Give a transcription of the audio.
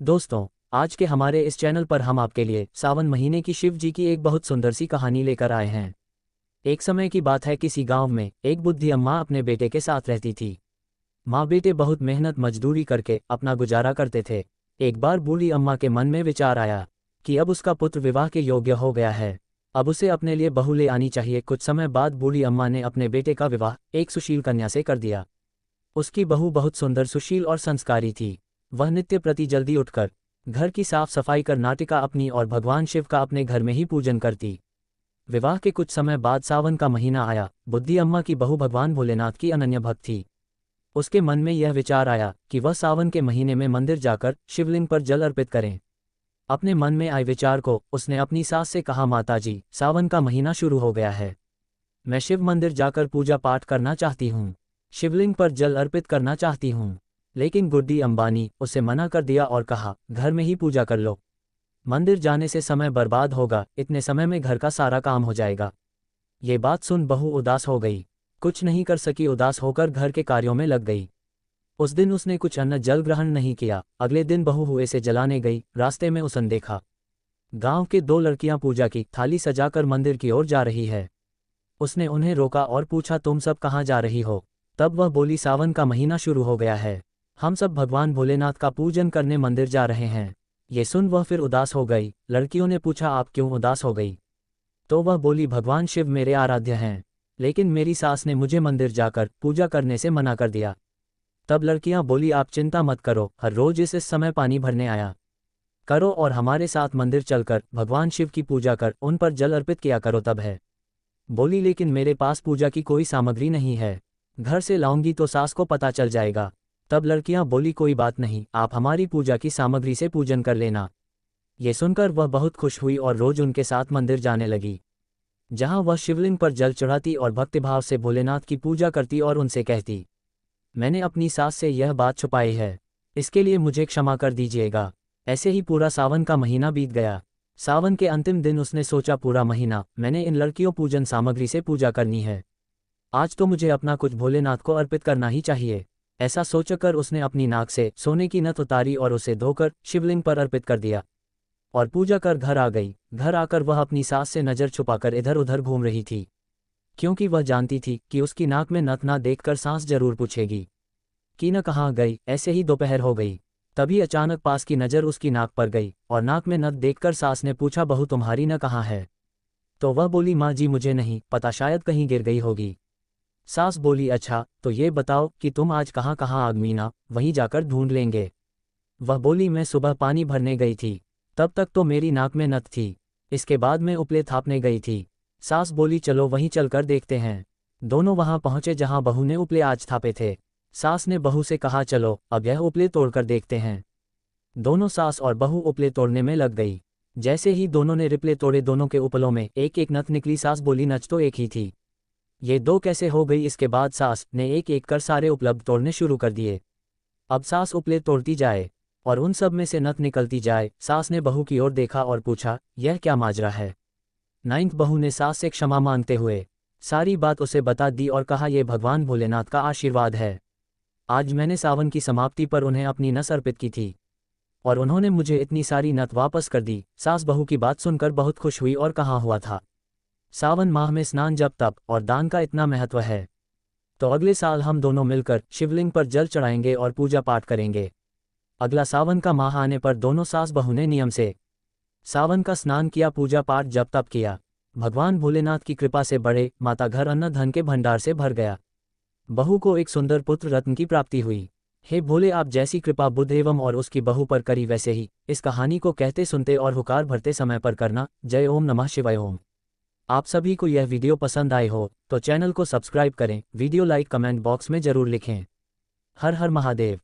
दोस्तों, आज के हमारे इस चैनल पर हम आपके लिए सावन महीने की शिव जी की एक बहुत सुंदर सी कहानी लेकर आए हैं। एक समय की बात है, किसी गांव में एक बुद्धि अम्मा अपने बेटे के साथ रहती थी। माँ बेटे बहुत मेहनत मजदूरी करके अपना गुजारा करते थे। एक बार बूढ़ी अम्मा के मन में विचार आया कि अब उसका पुत्र विवाह के योग्य हो गया है, अब उसे अपने लिए बहू ले आनी चाहिए। कुछ समय बाद बूढ़ी अम्मा ने अपने बेटे का विवाह एक सुशील कन्या से कर दिया। उसकी बहू बहुत सुंदर, सुशील और संस्कारी थी। वह नित्य प्रति जल्दी उठकर घर की साफ सफाई कर नाटिका अपनी और भगवान शिव का अपने घर में ही पूजन करती। विवाह के कुछ समय बाद सावन का महीना आया। बुद्धि अम्मा की बहू भगवान भोलेनाथ की अनन्य भक्त थी। उसके मन में यह विचार आया कि वह सावन के महीने में मंदिर जाकर शिवलिंग पर जल अर्पित करें। अपने मन में आए विचार को उसने अपनी सास से कहा, माताजी, सावन का महीना शुरू हो गया है, मैं शिव मंदिर जाकर पूजा पाठ करना चाहती हूँ, शिवलिंग पर जल अर्पित करना चाहती हूँ। लेकिन गुड्डी अंबानी उसे मना कर दिया और कहा, घर में ही पूजा कर लो, मंदिर जाने से समय बर्बाद होगा, इतने समय में घर का सारा काम हो जाएगा। ये बात सुन बहू उदास हो गई, कुछ नहीं कर सकी, उदास होकर घर के कार्यों में लग गई। उस दिन उसने कुछ अन्न जल ग्रहण नहीं किया। अगले दिन बहू हुए से जलाने गई। रास्ते में उसने देखा गांव के दो लड़कियां पूजा की थाली सजाकर मंदिर की ओर जा रही है। उसने उन्हें रोका और पूछा, तुम सब कहाँ जा रही हो? तब वह बोली, सावन का महीना शुरू हो गया है, हम सब भगवान भोलेनाथ का पूजन करने मंदिर जा रहे हैं। ये सुन वह फिर उदास हो गई। लड़कियों ने पूछा, आप क्यों उदास हो गई? तो वह बोली, भगवान शिव मेरे आराध्य हैं, लेकिन मेरी सास ने मुझे मंदिर जाकर पूजा करने से मना कर दिया। तब लड़कियां बोली, आप चिंता मत करो, हर रोज इस समय पानी भरने आया करो और हमारे साथ मंदिर चलकर भगवान शिव की पूजा कर उन पर जल अर्पित किया करो। तब है बोली, लेकिन मेरे पास पूजा की कोई सामग्री नहीं है, घर से लाऊंगी तो सास को पता चल जाएगा। तब लड़कियां बोली, कोई बात नहीं, आप हमारी पूजा की सामग्री से पूजन कर लेना। ये सुनकर वह बहुत खुश हुई और रोज उनके साथ मंदिर जाने लगी, जहां वह शिवलिंग पर जल चढ़ाती और भक्तिभाव से भोलेनाथ की पूजा करती और उनसे कहती, मैंने अपनी सास से यह बात छुपाई है, इसके लिए मुझे क्षमा कर दीजिएगा। ऐसे ही पूरा सावन का महीना बीत गया। सावन के अंतिम दिन उसने सोचा, पूरा महीना मैंने इन लड़कियों पूजन सामग्री से पूजा करनी है, आज तो मुझे अपना कुछ भोलेनाथ को अर्पित करना ही चाहिए। ऐसा सोचकर उसने अपनी नाक से सोने की नथ उतारी और उसे धोकर शिवलिंग पर अर्पित कर दिया और पूजा कर घर आ गई। घर आकर वह अपनी सास से नजर छुपाकर इधर उधर घूम रही थी, क्योंकि वह जानती थी कि उसकी नाक में नथ ना देखकर सास जरूर पूछेगी कि न कहाँ गई। ऐसे ही दोपहर हो गई, तभी अचानक पास की नज़र उसकी नाक पर गई और नाक में नथ देखकर सास ने पूछा, बहू तुम्हारी न कहाँ है? तो वह बोली, माँ जी मुझे नहीं पता, शायद कहीं गिर गई होगी। सास बोली, अच्छा तो ये बताओ कि तुम आज कहाँ कहाँ आगमीना, वहीं जाकर ढूंढ लेंगे। वह बोली, मैं सुबह पानी भरने गई थी, तब तक तो मेरी नाक में नथ थी, इसके बाद मैं उपले थापने गई थी। सास बोली, चलो वहीं चलकर देखते हैं। दोनों वहां पहुंचे जहां बहू ने उपले आज थापे थे। सास ने बहू से कहा, चलो अब यह उपले तोड़कर देखते हैं। दोनों सास और बहू उपले तोड़ने में लग गई। जैसे ही दोनों ने रिपले तोड़े, दोनों के उपलों में एक एक नथ निकली। सास बोली, नच तो एक ही थी, ये दो कैसे हो गई? इसके बाद सास ने एक एक कर सारे उपलब्ध तोड़ने शुरू कर दिए। अब सास उपले तोड़ती जाए और उन सब में से नथ निकलती जाए। सास ने बहू की ओर देखा और पूछा, यह क्या माजरा है? नाइन्थ बहू ने सास से क्षमा मांगते हुए सारी बात उसे बता दी और कहा, यह भगवान भोलेनाथ का आशीर्वाद है, आज मैंने सावन की समाप्ति पर उन्हें अपनी नस अर्पित की थी और उन्होंने मुझे इतनी सारी नथ वापस कर दी। सास बहू की बात सुनकर बहुत खुश हुई और कहा हुआ था, सावन माह में स्नान, जप, तप और दान का इतना महत्व है, तो अगले साल हम दोनों मिलकर शिवलिंग पर जल चढ़ाएंगे और पूजा पाठ करेंगे। अगला सावन का माह आने पर दोनों सास बहू ने नियम से सावन का स्नान किया, पूजा पाठ जप तप किया। भगवान भोलेनाथ की कृपा से बड़े माता घर अन्न धन के भंडार से भर गया। बहू को एक सुंदर पुत्र रत्न की प्राप्ति हुई। हे भोले, आप जैसी कृपा बुद्ध एवं और उसकी बहू पर करी, वैसे ही इस कहानी को कहते सुनते और हुकार भरते समय पर करना। जय ओम नमः शिवाय ओम। आप सभी को यह वीडियो पसंद आए हो तो चैनल को सब्सक्राइब करें, वीडियो लाइक कमेंट बॉक्स में जरूर लिखें। हर हर महादेव।